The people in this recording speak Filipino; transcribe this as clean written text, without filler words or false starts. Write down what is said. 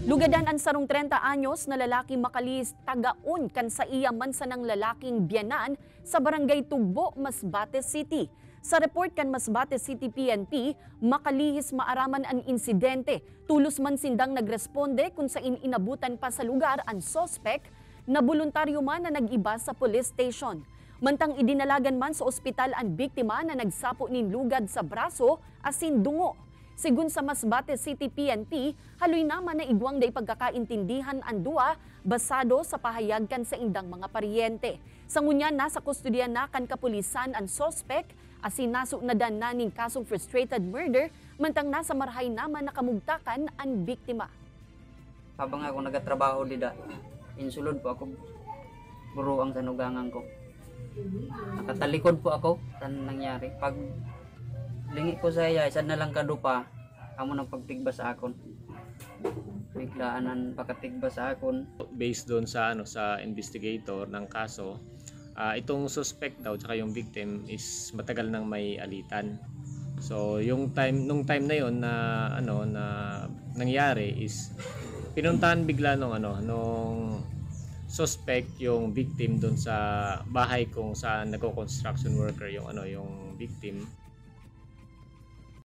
Lugadan ang sarong 30 anyos na lalaki makalis tagaon kan sa iya mansa ng lalaking biyanan sa barangay Tugbo, Masbate City. Sa report kan Masbate City PNP, makalihis maaraman ang insidente. Tulos man sindang nagresponde kung sa inabutan pa sa lugar ang suspect na voluntaryo man na nag-iba sa police station. Mantang idinalagan man sa ospital ang biktima na nagsapo nin lugad sa braso asin dungo. Sigun sa Masbate City PNP, haloy naman na igwang day pagkakaintindihan ang duwa basado sa pahayagkan sa indang mga paryente. Sa ngunya, nasa kustudya na kan kapulisan ang suspect asin naso na dan naning kasong frustrated murder, mantang nasa marhay naman nakamugtakan ang biktima. Habang ako nagatrabaho dida, insulod po ako, buro ang sanugangan ko. Nakatalikod po ako, saan nangyari. Pag lingi ko sa iya, isa na lang kadupa, amo nang pagtigba sa akon. Biglaan ang pagkatigba sa akon. Based doon sa sa investigator ng kaso, itong suspect daw tsaka yung victim is matagal nang may alitan. So yung nung time na yon na na nangyari is pinuntahan bigla nung suspect yung victim doon sa bahay kung saan nagko-construction worker yung yung victim.